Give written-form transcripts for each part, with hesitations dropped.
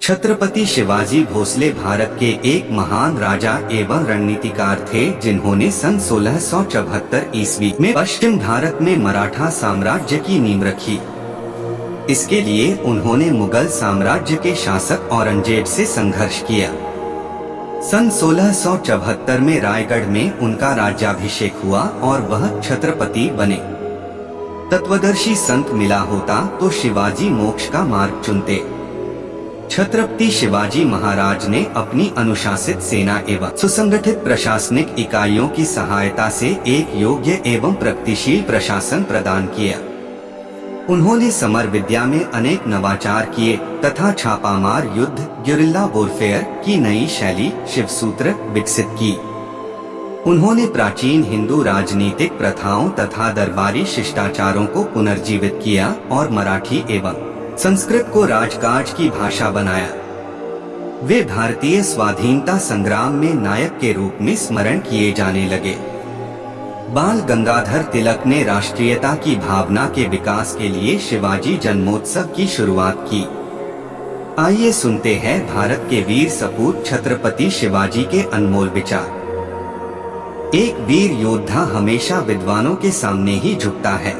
छत्रपति शिवाजी भोसले भारत के एक महान राजा एवं रणनीतिकार थे, जिन्होंने सन 1674 ईस्वी में पश्चिम भारत में मराठा साम्राज्य की नींव रखी। इसके लिए उन्होंने मुगल साम्राज्य के शासक औरंगजेब से संघर्ष किया। सन 1674 में रायगढ़ में उनका राज्याभिषेक हुआ और वह छत्रपति बने। तत्वदर्शी संत मिला होता तो शिवाजी मोक्ष का मार्ग चुनते। छत्रपति शिवाजी महाराज ने अपनी अनुशासित सेना एवं सुसंगठित प्रशासनिक इकाइयों की सहायता से एक योग्य एवं प्रगतिशील प्रशासन प्रदान किया। उन्होंने समर विद्या में अनेक नवाचार किए तथा छापामार युद्ध गिरिल्ला वॉरफेयर की नई शैली शिवसूत्र विकसित की। उन्होंने प्राचीन हिंदू राजनीतिक प्रथाओं तथा दरबारी शिष्टाचारों को पुनर्जीवित किया और मराठी एवं संस्कृत को राजकाज की भाषा बनाया। वे भारतीय स्वाधीनता संग्राम में नायक के रूप में स्मरण किए जाने लगे। बाल गंगाधर तिलक ने राष्ट्रीयता की भावना के विकास के लिए शिवाजी जन्मोत्सव की शुरुआत की। आइए सुनते हैं भारत के वीर सपूत छत्रपति शिवाजी के अनमोल विचार। एक वीर योद्धा हमेशा विद्वानों के सामने ही झुकता है।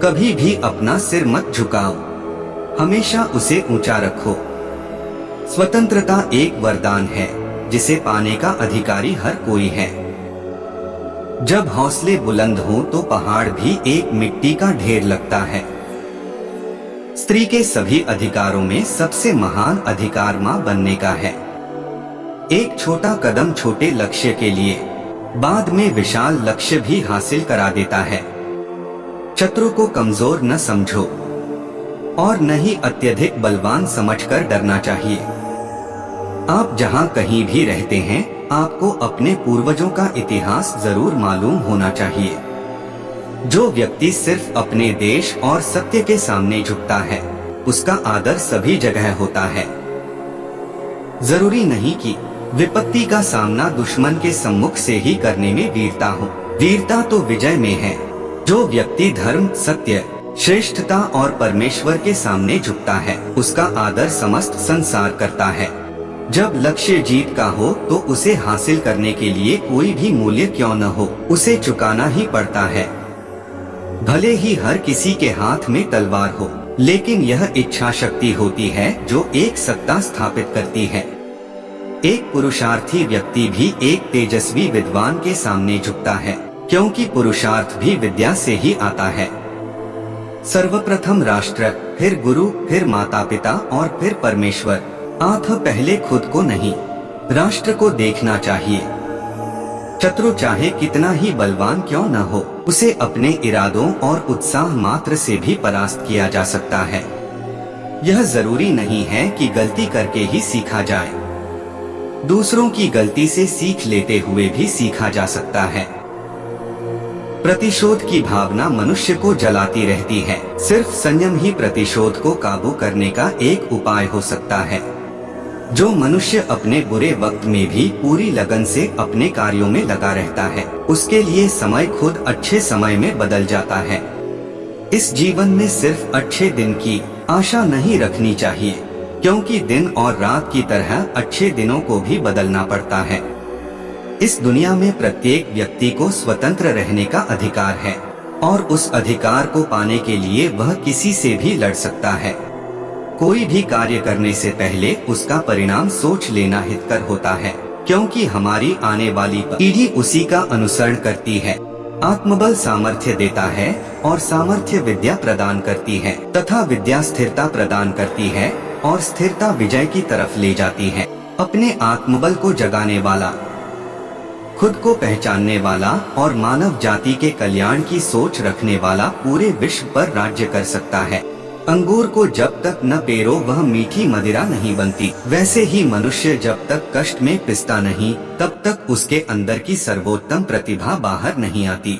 कभी भी अपना सिर मत झुकाओ, हमेशा उसे ऊंचा रखो। स्वतंत्रता एक वरदान है जिसे पाने का अधिकारी हर कोई है। जब हौसले बुलंद हों तो पहाड़ भी एक मिट्टी का ढेर लगता है। स्त्री के सभी अधिकारों में सबसे महान अधिकार मां बनने का है। एक छोटा कदम छोटे लक्ष्य के लिए बाद में विशाल लक्ष्य भी हासिल करा देता है। शत्रु को कमजोर न समझो और न ही अत्यधिक बलवान समझकर डरना चाहिए। आप जहां कहीं भी रहते हैं, आपको अपने पूर्वजों का इतिहास जरूर मालूम होना चाहिए। जो व्यक्ति सिर्फ अपने देश और सत्य के सामने झुकता है, उसका आदर सभी जगह होता है। जरूरी नहीं कि विपत्ति का सामना दुश्मन के सम्मुख से ही करने में वीरता हो। वीरता तो विजय में है। जो व्यक्ति धर्म, सत्य, श्रेष्ठता और परमेश्वर के सामने झुकता है, उसका आदर समस्त संसार करता है। जब लक्ष्य जीत का हो तो उसे हासिल करने के लिए कोई भी मूल्य क्यों न हो, उसे चुकाना ही पड़ता है। भले ही हर किसी के हाथ में तलवार हो, लेकिन यह इच्छा शक्ति होती है जो एक सत्ता स्थापित करती है। एक पुरुषार्थी व्यक्ति भी एक तेजस्वी विद्वान के सामने झुकता है, क्योंकि पुरुषार्थ भी विद्या से ही आता है। सर्वप्रथम राष्ट्र, फिर गुरु, फिर माता पिता और फिर परमेश्वर। आत्म पहले खुद को नहीं, राष्ट्र को देखना चाहिए। शत्रु चाहे कितना ही बलवान क्यों न हो, उसे अपने इरादों और उत्साह मात्र से भी परास्त किया जा सकता है। यह जरूरी नहीं है कि गलती करके ही सीखा जाए। दूसरों की गलती से सीख लेते हुए भी सीखा जा सकता है। प्रतिशोध की भावना मनुष्य को जलाती रहती है। सिर्फ संयम ही प्रतिशोध को काबू करने का एक उपाय हो सकता है। जो मनुष्य अपने बुरे वक्त में भी पूरी लगन से अपने कार्यों में लगा रहता है, उसके लिए समय खुद अच्छे समय में बदल जाता है। इस जीवन में सिर्फ अच्छे दिन की आशा नहीं रखनी चाहिए, क्योंकि दिन और रात की तरह अच्छे दिनों को भी बदलना पड़ता है। इस दुनिया में प्रत्येक व्यक्ति को स्वतंत्र रहने का अधिकार है और उस अधिकार को पाने के लिए वह किसी से भी लड़ सकता है। कोई भी कार्य करने से पहले उसका परिणाम सोच लेना हितकर होता है, क्योंकि हमारी आने वाली पीढ़ी उसी का अनुसरण करती है। आत्मबल सामर्थ्य देता है और सामर्थ्य विद्या प्रदान करती है तथा विद्या स्थिरता प्रदान करती है और स्थिरता विजय की तरफ ले जाती है। अपने आत्मबल को जगाने वाला, खुद को पहचानने वाला और मानव जाति के कल्याण की सोच रखने वाला पूरे विश्व पर राज्य कर सकता है। अंगूर को जब तक न पेरो वह मीठी मदिरा नहीं बनती, वैसे ही मनुष्य जब तक कष्ट में पिसता नहीं, तब तक उसके अंदर की सर्वोत्तम प्रतिभा बाहर नहीं आती।